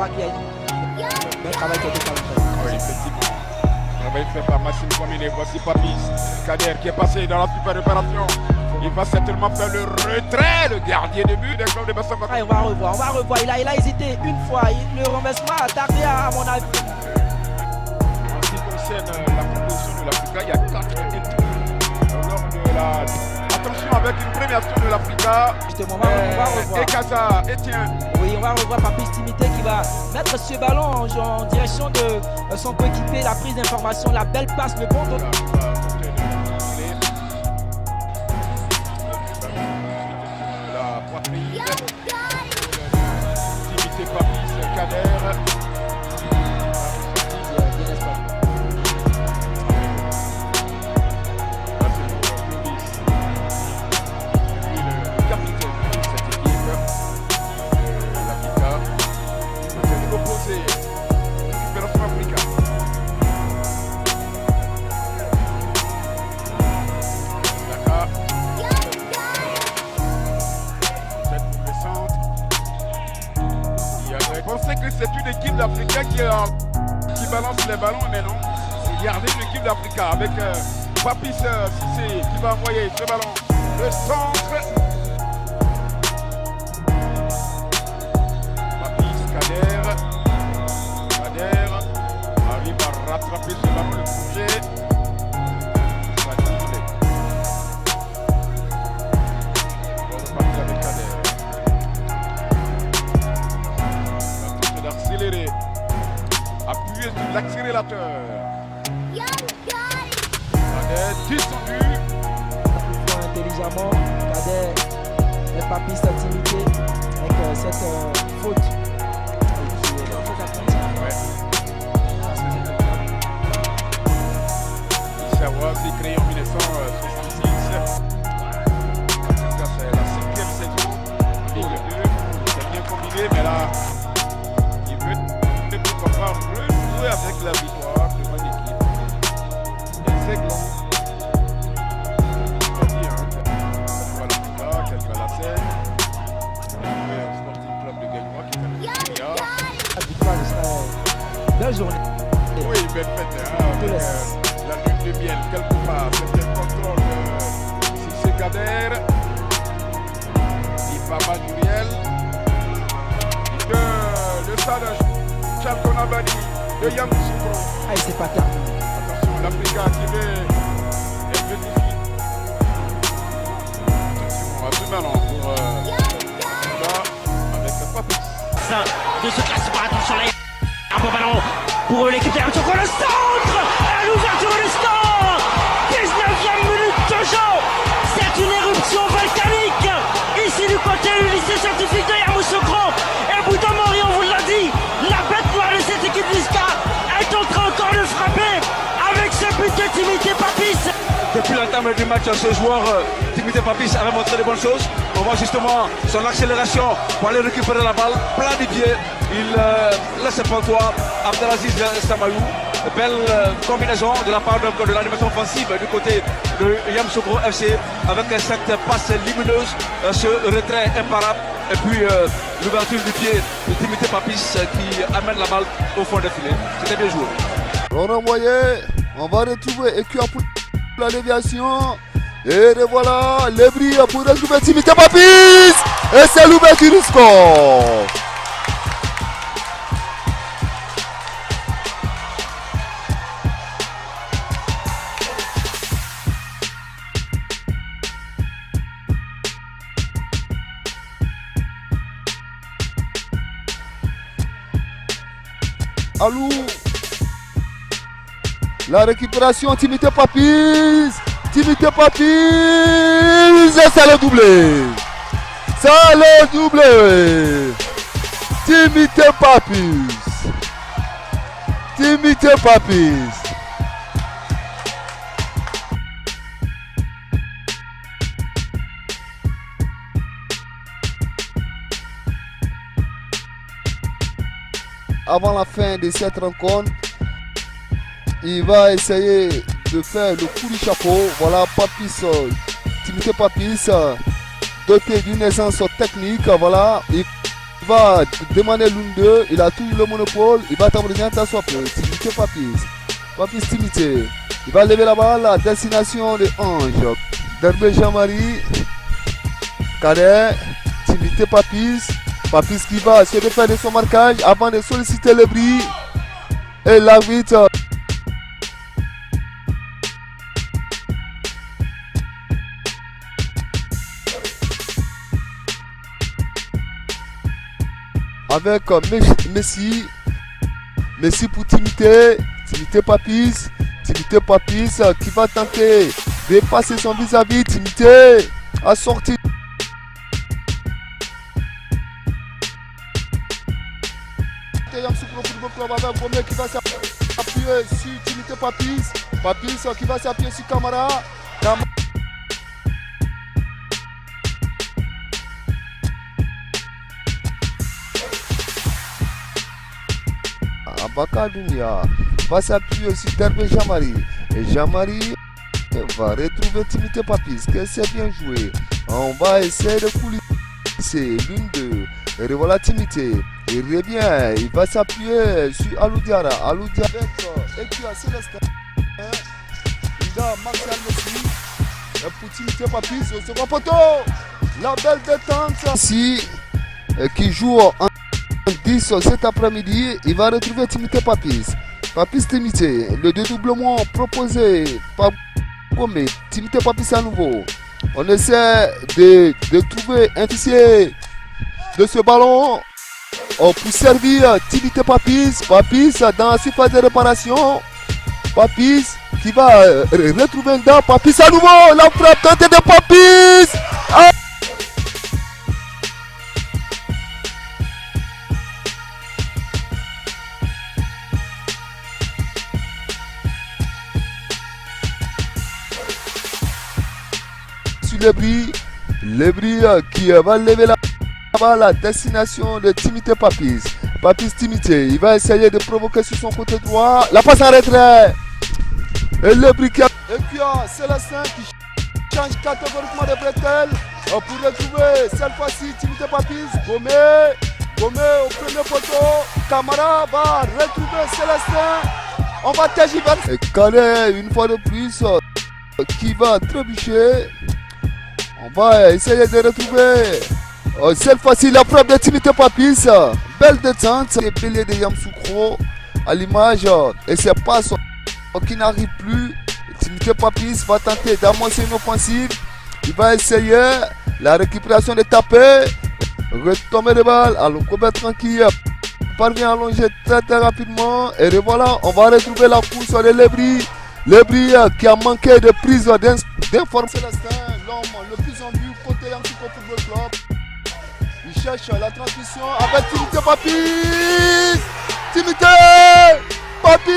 voit qu'il y a un travail qui a été fait. Oui, effectivement. Travail fait par Massime Kwamine. Voici Papis Kader qui est passé dans la super opération. Il va certainement faire le retrait, le gardien de but des clubs de Bassa. On va revoir. Il a hésité une fois. Le renversement a tardé à mon avis. En ce qui concerne la proposition de l'Africa, il y a 4 études lors de la... Attention avec une première de l'Africa. Justement, on va revoir. Et Kaza, Etienne. Oui, on va revoir Papis Timité qui va mettre ce ballon en direction de son coéquipier. La prise d'information, la belle passe, le bon dos. La poitrine. Timité Papis Kader. On sait que c'est une équipe d'Africains qui balance les ballons, mais non. Regardez l'équipe d'Africa avec Papis Cissé qui va envoyer ce ballon. Le centre. Papis Kader. Kader arrive à rattraper ce ballon, le bouger. On repartit avec Kader. Appuyez sur l'accélérateur. Kader descendu. Intelligemment, Kader et Papis Timité avec cette faute. Issaoua s'est créé en 1966. C'est la 5e saison. Ligue 2. C'est bien combiné, mais là, il veut pouvoir rejouer avec la victoire de mon équipe. Et c'est grand. Très bien. Voilà, quel va la scène. Le Sporting Club de Gagnois qui est un milliard. La victoire sera belle journée. Oui, belle fête. Avec la lune de miel, quelque part. C'était le contrôle de Cissé Kader. Ibama Muriel. De Sada Chalkonabani. De Yamoussoukro. Ah, c'est pas terminé. Attention, l'Africa qui veut être bénéfique. Attention, à ce ballon pour avec le Papis. De ce classement, attention là, un bon ballon pour l'équipe de Yamoussoukro, le centre, l'ouverture du score, 19e minute de jeu, c'est une éruption volcanique, ici du côté du lycée scientifique de Yamoussoukro, et Bouda Mori, on vous l'a dit, la bête noire de cette équipe d'Iska est en train encore de frapper avec ce but de Timité Papis. Depuis l'entame du match, ce joueur Timité Papis avait montré de bonnes choses. On voit justement son accélération pour aller récupérer la balle, plat du pied. Il laisse pour toi Abdelaziz Samayou. Belle combinaison de la part de l'animation offensive du côté de Yamoussoukro FC avec cette passe lumineuse, ce retrait imparable et puis l'ouverture du pied de Timité Papis qui amène la balle au fond des filets. C'était bien joué. On envoyé, on va retrouver Ekia pour la déviation. Et voilà, les bris pour retrouver Timité Papis. Et c'est l'ouverture du score. Allô, la récupération, Timité Papis. Timité Papis. Et c'est le doublé. C'est le doublé. Timité Papis. Timité Papis. Avant la fin de cette rencontre, il va essayer de faire le coup du chapeau. Voilà, Papis, Timité Papis, doté d'une aisance technique. Voilà, va demander l'une d'eux, il a tout le monopole, il va t'abréger ta soif. Timité Papis. Papis Timité. Il va lever la balle à destination des Anges. Derbe Jean-Marie. Cadet. Timité Papis. Papis qui va se défaire de son marquage avant de solliciter le bris. Et l'arbitre. Avec Messi pour Timité Papis qui va tenter de passer son vis-à-vis. Timité a sorti. Qui va s'appuyer sur Timité Papis qui va s'appuyer sur Camara. Abakadounia va s'appuyer sur Derbe Jean-Marie. Et Jean-Marie va retrouver Timité Papis. Que c'est bien joué. On va essayer de coulisser l'une d'eux. Et revoilà Timité. Il revient. Il va s'appuyer sur Aloudiara. Aloudiara avec Ekia Célestin. Il a Martial Messi. Pour Timité Papis au second poteau. La belle détente. Ici, qui joue en 10 cet après-midi, il va retrouver Timité Papis. Papis Timité, le dédoublement proposé par Gomé. Timité Papis à nouveau. On essaie de trouver un fichier de ce ballon pour servir Timité Papis. Papis dans la surface de réparation. Papis qui va retrouver un dent. Papis à nouveau. La frappe tentée de Papis. Le bris qui va lever la balle à destination de Timité Papis. Papis Timité, il va essayer de provoquer sur son côté droit. La passe en retrait. Et le bris qui a... Et puis Célestin qui change catégoriquement de bretelle pour retrouver cette fois-ci Timité Papis. Gomé au premier poteau. Camara va retrouver Célestin. On va tergiverser. Et Calais une fois de plus qui va trébucher. On va essayer de retrouver cette fois-ci la frappe de Timité Papis. Belle détente. Les piliers de Yamoussoukro à l'image. Et c'est pas qui n'arrive plus. Timité Papis va tenter d'amorcer une offensive. Il va essayer la récupération des tapés. Retomber de balle. Alors Kobe tranquille. Parvient à allonger très rapidement. Et voilà, on va retrouver la course de Lebris. Lebris qui a manqué de prise d'information. L'homme le plus en vue côté Yamoussoukro Football Club. Il cherche la transmission avec Timité Papis. Timité Papis.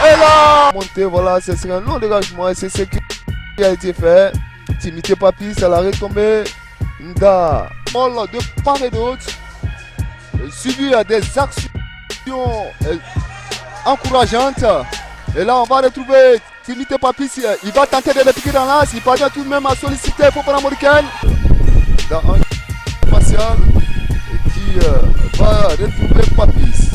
Et là, monter, voilà, ce serait un long dégagement. Et c'est ce qui a été fait. Timité Papis, elle a retombé. Nda, de part et d'autre. Suivi des actions encourageantes. Et là, on va retrouver Timité Papis. Il va tenter de le piquer dans l'as. Il parvient tout de même à solliciter pour Panamoricaine. Dans un facial qui va retrouver Papis.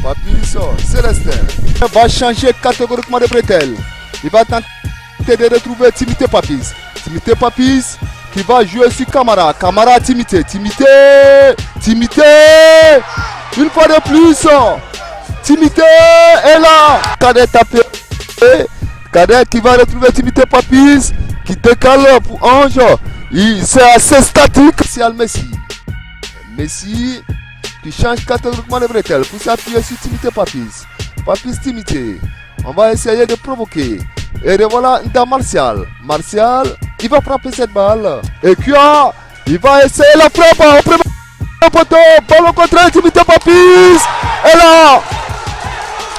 Papis, Célestin. Il va changer catégoriquement de bretelle. Il va tenter de retrouver Timité Papis. Timité Papis qui va jouer sur Camara. Camara Timité. Timité. Une fois de plus. Timité est là. Cadet tapé. Cadet qui va retrouver Timité Papis. Qui décale pour Ange. C'est assez statique. C'est Messi. Messi qui change catégoriquement de bretelle pour s'appuyer sur Timité Papis. Papis Timité. On va essayer de provoquer. Et voilà dans Martial. Martial, il va frapper cette balle. Et Kia, il va essayer la frappe au premier poteau. Ballon contre Timité Papis. Et là,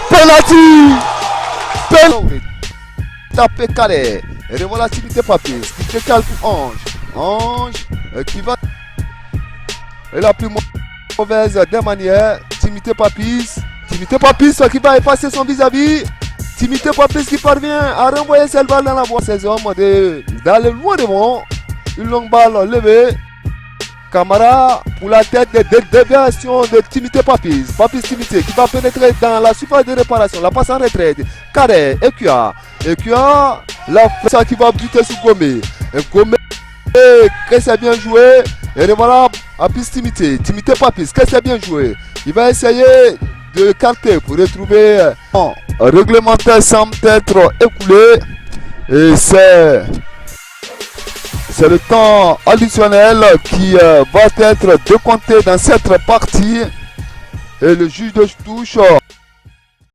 penalty. Tapé carré. Et voilà Timité Papis qui décale pour Ange. Ange qui va. Et la plus mauvaise des manières. Timité Papis. Timité Papis qui va effacer son vis-à-vis. Timité Papis qui parvient à renvoyer cette balle dans la voie. Ces hommes d'aller loin devant. Une longue balle levée. Camara pour la tête de déviation de Timité Papis. Papis Timité qui va pénétrer dans la surface de réparation. La passe en retraite. Carré, Ekua, la frappe qui va buter sur Gomé. Gomé, que c'est bien joué. Et voilà, Papis Timité. Timité Papis, que c'est bien joué. Il va essayer de carter pour retrouver un réglementaire sans être écoulé. Et c'est le temps additionnel qui va être décompté dans cette partie. Et le juge de touche